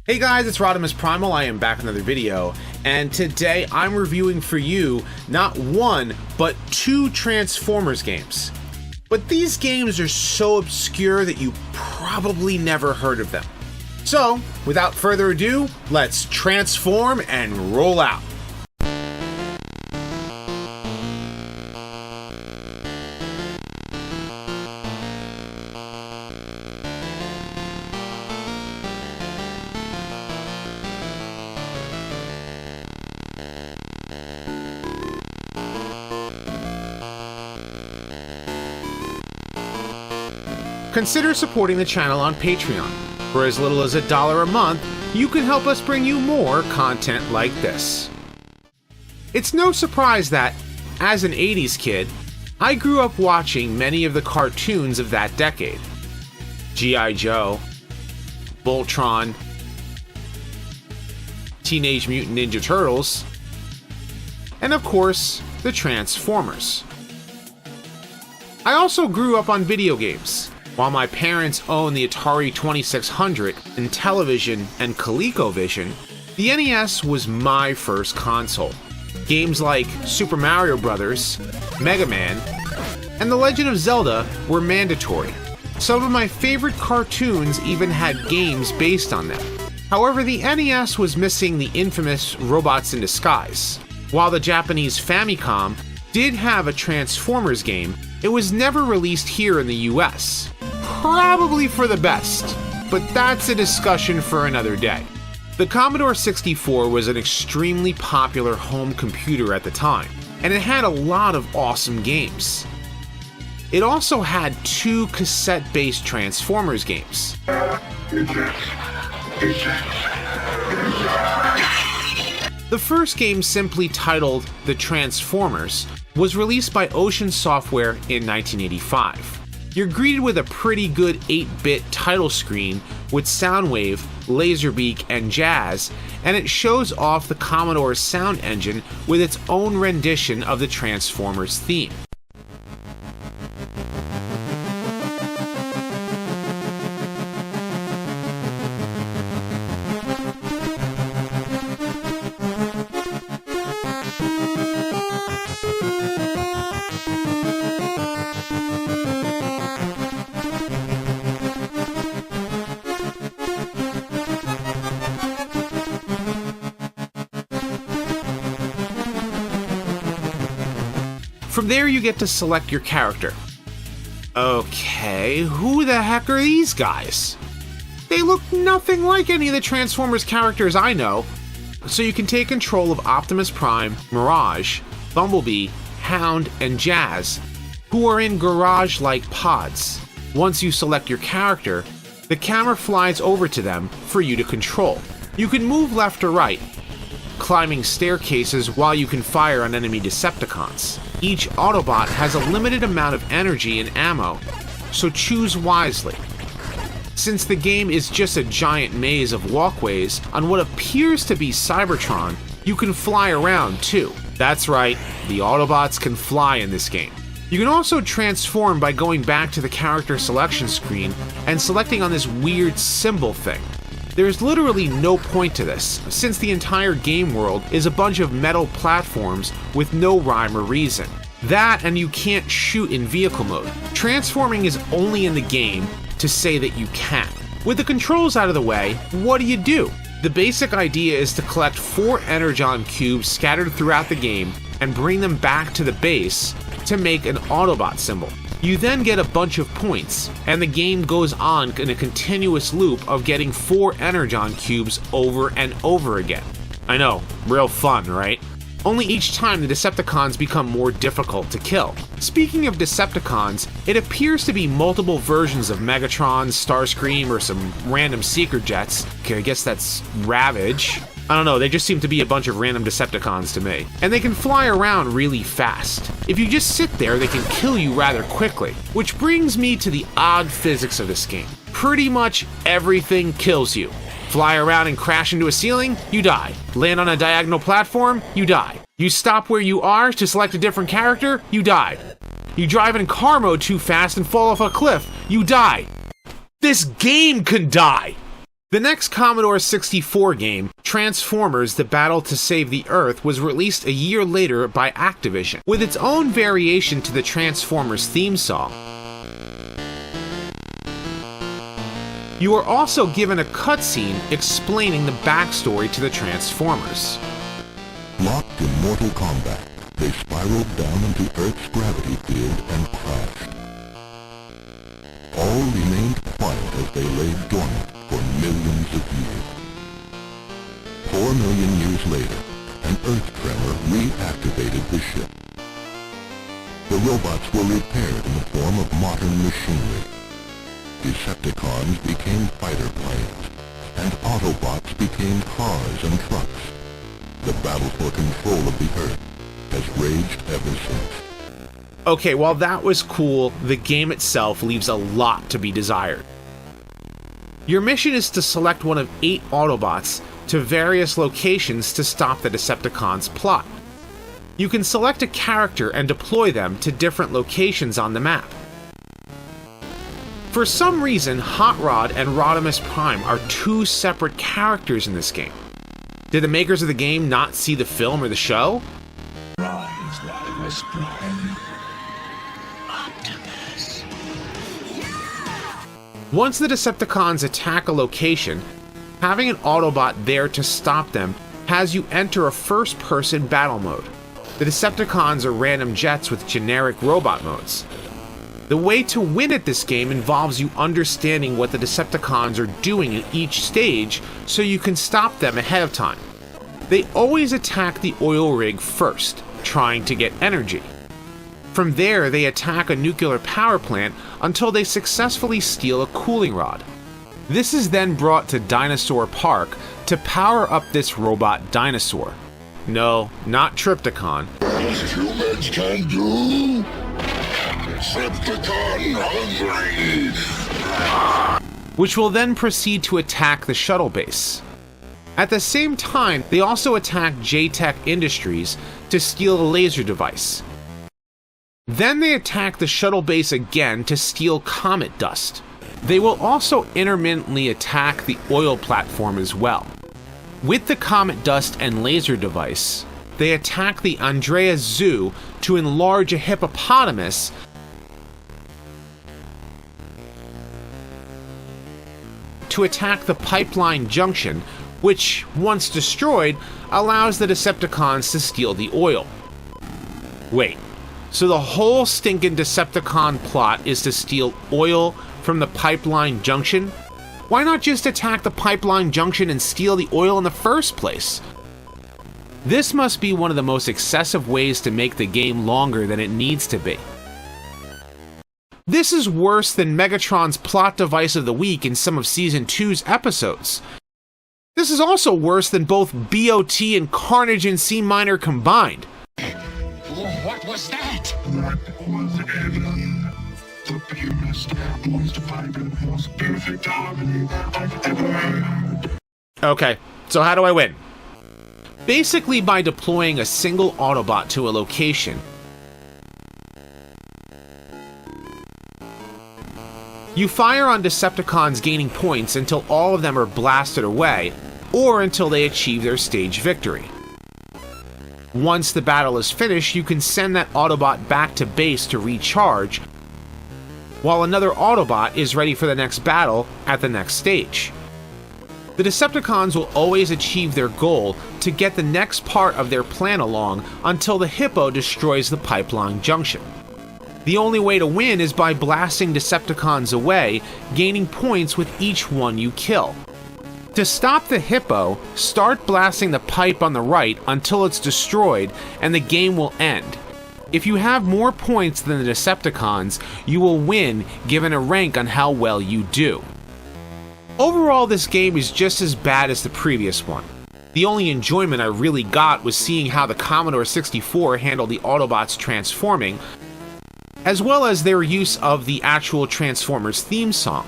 Hey guys, it's Rodimus Primal. I am back with another video, and today I'm reviewing for you not one, but two Transformers games. But these games are so obscure that you probably never heard of them. So, without further ado, let's transform and roll out. Consider supporting the channel on Patreon. For as little as $1 a month, you can help us bring you more content like this. It's no surprise that, as an 80s kid, I grew up watching many of the cartoons of that decade. G.I. Joe, Voltron, Teenage Mutant Ninja Turtles, and of course, the Transformers. I also grew up on video games. While my parents owned the Atari 2600, Intellivision, and ColecoVision, the NES was my first console. Games like Super Mario Bros., Mega Man, and The Legend of Zelda were mandatory. Some of my favorite cartoons even had games based on them. However, the NES was missing the infamous Robots in Disguise. While the Japanese Famicom did have a Transformers game, it was never released here in the US. Probably for the best, but that's a discussion for another day. The Commodore 64 was an extremely popular home computer at the time, and it had a lot of awesome games. It also had two cassette-based Transformers games. The first game, simply titled The Transformers, was released by Ocean Software in 1985. You're greeted with a pretty good 8-bit title screen with Soundwave, Laserbeak, and Jazz, and it shows off the Commodore's sound engine with its own rendition of the Transformers theme. From there, you get to select your character. Okay, who the heck are these guys? They look nothing like any of the Transformers characters I know. So you can take control of Optimus Prime, Mirage, Bumblebee, Hound, and Jazz, who are in garage-like pods. Once you select your character, the camera flies over to them for you to control. You can move left or right, climbing staircases while you can fire on enemy Decepticons. Each Autobot has a limited amount of energy and ammo, so choose wisely. Since the game is just a giant maze of walkways on what appears to be Cybertron, you can fly around too. That's right, the Autobots can fly in this game. You can also transform by going back to the character selection screen and selecting on this weird symbol thing. There's literally no point to this, since the entire game world is a bunch of metal platforms with no rhyme or reason. That, and you can't shoot in vehicle mode. Transforming is only in the game to say that you can. With the controls out of the way, what do? The basic idea is to collect 4 Energon cubes scattered throughout the game and bring them back to the base to make an Autobot symbol. You then get a bunch of points, and the game goes on in a continuous loop of getting 4 Energon cubes over and over again. I know, real fun, right? Only each time the Decepticons become more difficult to kill. Speaking of Decepticons, it appears to be multiple versions of Megatron, Starscream, or some random Seeker Jets. Okay, I guess that's Ravage. I don't know, they just seem to be a bunch of random Decepticons to me. And they can fly around really fast. If you just sit there, they can kill you rather quickly. Which brings me to the odd physics of this game. Pretty much everything kills you. Fly around and crash into a ceiling, you die. Land on a diagonal platform, you die. You stop where you are to select a different character, you die. You drive in car mode too fast and fall off a cliff, you die. This game can die! The next Commodore 64 game, Transformers: The Battle to Save the Earth, was released a year later by Activision, with its own variation to the Transformers theme song. You are also given a cutscene explaining the backstory to the Transformers. Locked in mortal combat, they spiraled down into Earth's gravity field and crashed. All remained quiet as they lay dormant for millions of years. 4 million years later, an Earth tremor reactivated the ship. The robots were repaired in the form of modern machinery. Decepticons became fighter planes, and Autobots became cars and trucks. The battle for control of the Earth has raged ever since. Okay, while that was cool, the game itself leaves a lot to be desired. Your mission is to select one of 8 Autobots to various locations to stop the Decepticons' plot. You can select a character and deploy them to different locations on the map. For some reason, Hot Rod and Rodimus Prime are 2 separate characters in this game. Did the makers of the game not see the film or the show? Rise, Rodimus Prime. Once the Decepticons attack a location, having an Autobot there to stop them has you enter a first-person battle mode. The Decepticons are random jets with generic robot modes. The way to win at this game involves you understanding what the Decepticons are doing in each stage so you can stop them ahead of time. They always attack the oil rig first, trying to get energy. From there, they attack a nuclear power plant until they successfully steal a cooling rod. This is then brought to Dinosaur Park to power up this robot dinosaur. No, not Triptychon. What humans can do? Decepticon hungry! Which will then proceed to attack the shuttle base. At the same time, they also attack J-Tech Industries to steal a laser device. Then they attack the shuttle base again to steal comet dust. They will also intermittently attack the oil platform as well. With the comet dust and laser device, they attack the Andreas Zoo to enlarge a hippopotamus to attack the pipeline junction, which, once destroyed, allows the Decepticons to steal the oil. Wait. So the whole stinking Decepticon plot is to steal oil from the pipeline junction? Why not just attack the pipeline junction and steal the oil in the first place? This must be one of the most excessive ways to make the game longer than it needs to be. This is worse than Megatron's plot device of the week in some of Season 2's episodes. This is also worse than both BOT and Carnage in C minor combined. What was that? That was heaven. The purest, most vibrant, most perfect harmony I've ever heard. Okay, so how do I win? Basically by deploying a single Autobot to a location. You fire on Decepticons gaining points until all of them are blasted away, or until they achieve their stage victory. Once the battle is finished, you can send that Autobot back to base to recharge, while another Autobot is ready for the next battle at the next stage. The Decepticons will always achieve their goal to get the next part of their plan along until the Hippo destroys the pipeline junction. The only way to win is by blasting Decepticons away, gaining points with each one you kill. To stop the Hippo, start blasting the pipe on the right until it's destroyed and the game will end. If you have more points than the Decepticons, you will win given a rank on how well you do. Overall, this game is just as bad as the previous one. The only enjoyment I really got was seeing how the Commodore 64 handled the Autobots transforming, as well as their use of the actual Transformers theme song.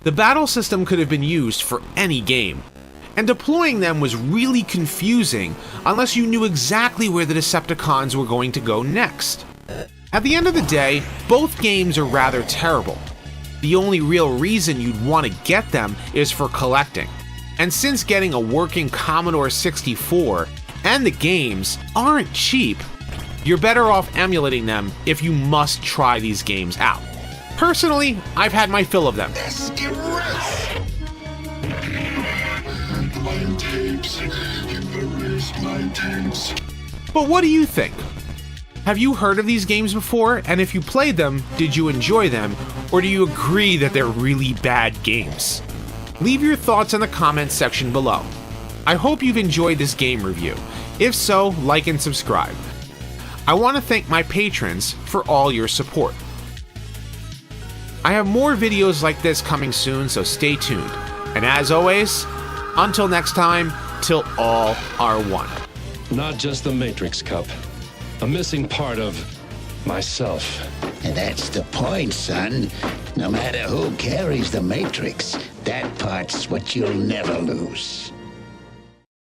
The battle system could have been used for any game, and deploying them was really confusing unless you knew exactly where the Decepticons were going to go next. At the end of the day, both games are rather terrible. The only real reason you'd want to get them is for collecting. And since getting a working Commodore 64 and the games aren't cheap, you're better off emulating them if you must try these games out. Personally, I've had my fill of them. My tapes. You've erased my tapes. But what do you think? Have you heard of these games before? And if you played them, did you enjoy them? Or do you agree that they're really bad games? Leave your thoughts in the comments section below. I hope you've enjoyed this game review. If so, like and subscribe. I want to thank my patrons for all your support. I have more videos like this coming soon, so stay tuned. And as always, until next time, till all are one. Not just the Matrix Cup. A missing part of myself. And that's the point, son. No matter who carries the Matrix, that part's what you'll never lose.